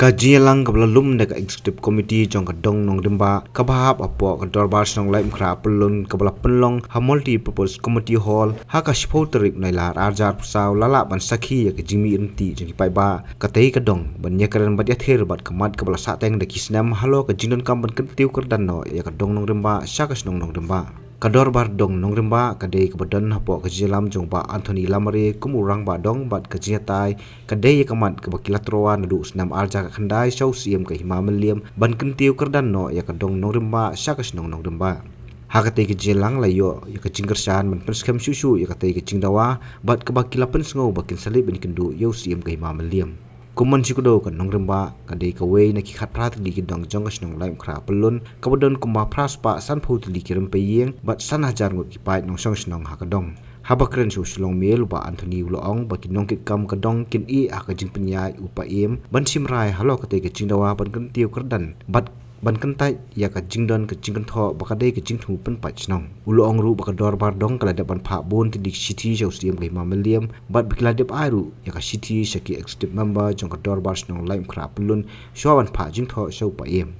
Kajian lang kablalum daga executive committee jong kadong nong rimba kabahap apo kadorbar snong laim khra pelun kabala penlong ha multi purpose committee hall ha ka shpo trip nailar arjar pusaw lala ban sakhi ya jimi inti jong pai ba katei kadong ban nyakaran bat ya ther bat kamat kabala sateng da kisnam halo ka jingdon kam ban kentiu kerdan no ya kadong nong rimba shakas nong rimba kador bar dong nong rimba kadei kebadan hapo kajilam jong ba Anthony Lamare kumurang ba dong bat kajiatai kadei kamat kebakilatroa nadu snam arja khandai show siem ka himamaliam ban kentiu kerdan no ya kadong nong rimba shakas nong rimba hakatei kajilang layo ya kajingkersan man penskem susu ya katei kajingdawa bat kebakilapen sngo bakin salib ben kendu yo siem ka himamaliam kuman sikudo kan nong rimba kadei kawei na kikhat prat di kidong jongkas nong laim khra pelun kabadon kumba praspa san phut di kirim peyeng bat san hajar ngut kipai nong song snong hakadong habakren su slong mel ba Anthony Uloong ba kinong kit kam kadong kin i akajing penyai upa im ban simrai halo katei kajing dawa ban kentiu kerdan bat ban kentai ya ka jingdon ka jingkan tho bakadei ka jingthu pen pach nong Uloong ru bakador bar dong kala dapan pha bon ti dik city jau siem ka mamaliam bat bikla dep airu ya ka city shaki executive member jong ka dor bar snong laim khra pelun shawan pha jingtho shau pa em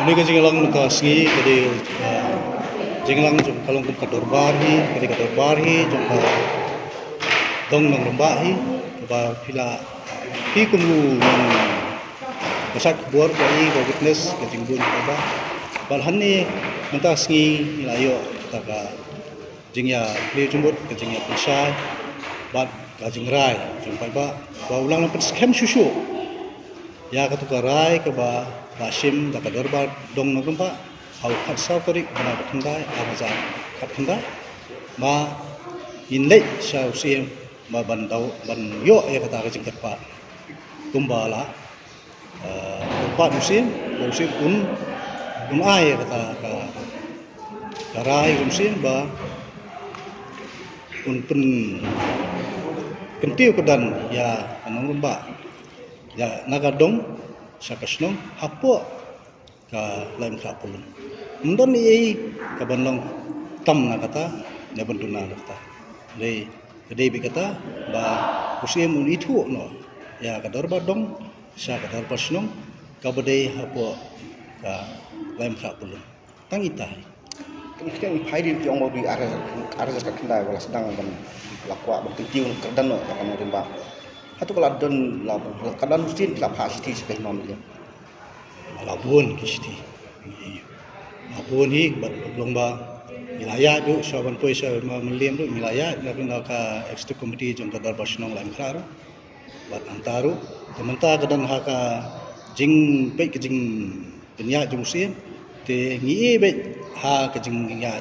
Ini kan jinglang nuka singi kadi jinglang jom kalong kum kador barhi kadi kador barhi jom ka dong nong rembahi ba pila hi kumu masak buar kai ko witness ka jingbun ba bal hanni menta singi ilayo ta ka jingya le jumbut ka jingya pensai bat ka jingrai jom ba ulang lampen scam susu ya ka tukarai ka ba Basim da kador bar dong nong ba au khat saw korik bana khandai awaza khat khandai ma inlei saw sim ma ban dau ban yo ya kata ka jingkat pa kumbala pa musim un ai kata ka karai musim ba un pen kentiu kedan ya nong ba ya nagadong sakasnong hapo ka lain ka pulun mundon ni ka banlong tam na kata ne banduna na kata le kadai bi kata ba usim un itu no ya ka dorba dong sa ka dorba snong ka badai hapo ka lain ka pulun tang itai kemudian hadir di onggo di arah ka kendai wala sedang ban lakwa bakti tiu kerdan no kan rimba hatu kala don la kadan ustin la pha city sekai mamlia labun kisti labun hi bat lomba wilayah du saban poi sa mamliam du wilayah lakin ka executive committee jong ka darbar snong lain kharo bat antaru tementa kadan ha ka jing pe ke jing penya jong sim te ngi be ha ka jing ya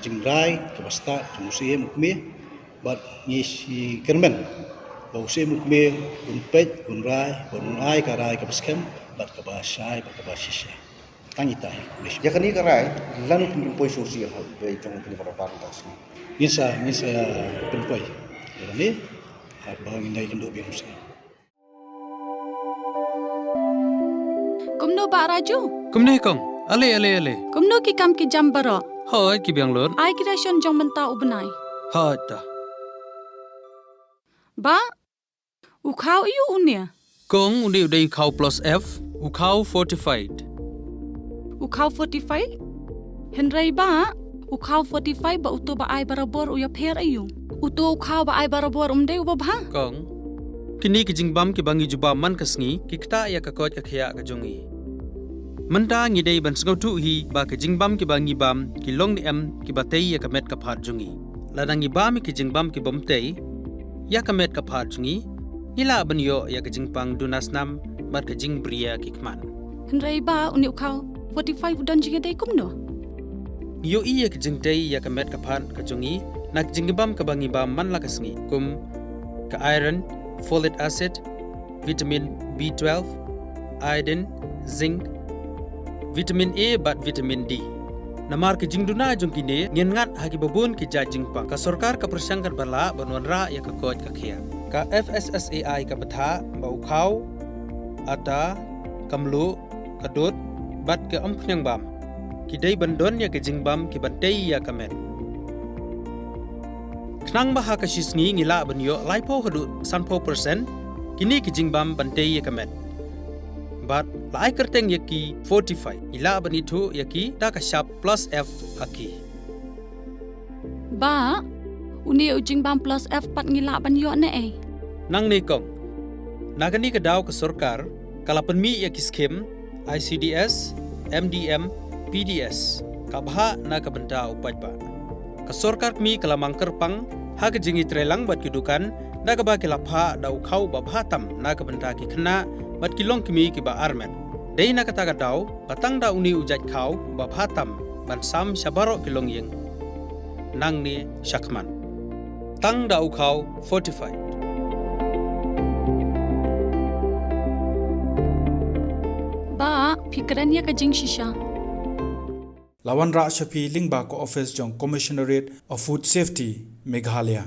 jing rai ke basta jong sim ukmi bat ngi si kermen bausi mukme unpet unrai unai karai kapaskem bat kabasai bat kabasisya tangitai ya kan ni karai lanu pun poi sosial be jong pun para pantas ngisa penpoi ini bang indai kendo biasa Kumno ba Raju? Kumne kong, ale. Kumno ki kam ki jam baro. Hoi ki biang lor. Ai creation jong menta ubnai. Hoi ta. Ba ukau iu unia. Kong undi udai ukau plus F, ukau fortified. Ukau 45? Henry ba ukau 45 ba uto ba ai barabor uya pher ayu. Uto ukau ba ai barabor umde uba ba? Kong, kini ki jingbam ki bangi juba man kasngi ki kta ya ka kot ka khya ka jongi. Manta ngi dei ban sngau tu hi ba ki jingbam ki bangi bam ki long ni am ki batei ya ka met ka phat jongi. Ladang i bam ki jingbam ki bomtei ya ka met ka phat jongi. Ila ban yo ya ka jingpang dunasnam mat ka jingbria ki kman. Henry ba uni ukau 45 udan jiga dei kumno. Yo iya ka jingtei ya ka met ka phat ka jongi nak jingbam ka bangi bam man la kasngi kum ka iron, folic acid, vitamin B12, iodine, zinc, vitamin A bat vitamin D. Namar ke jingduna jongkine ngien ngat hagi babun ke jingpa ka sarkar ka persangkar bala banwanra ya ka koj ka khia ka FSSAI ka batha ba ukhau ata kamlu kadut bat ke ampnyang bam kidai bandon ya ke jingbam ki bantei ya kamet. Knang baha ka shisngi ngila banyo laipo hadu 100% kini ki jingbam bantei ya kamet. But lai kerteng ya ki 45 ila banitu ya ki da ka sharp plus F haki. Ba, uni ujing bam plus F pat ngila banyo ne eh. Nang ni kong, nagani ka daw ka sorkar, kalapan mi ya ki skim, ICDS, MDM, PDS, kabha na kabenta upaj ba. Ka sorkar mi kalamang kerpang, ha ka jingi trelang bat kedukan, na ka ba kilapha daw kau babhatam na kabenta ki kena, bat kilong kimi ki ba armen. Day na kata ka daw, katang da uni ujaj kau babhatam, ban sam syabaro kilong yeng. Nang ni Shakman. Tang da ukau 45. Ba, pikirannya ka jing shisha. Lawan Rak Shafi Lingba ko Office Jong Commissionerate of Food Safety Meghalaya.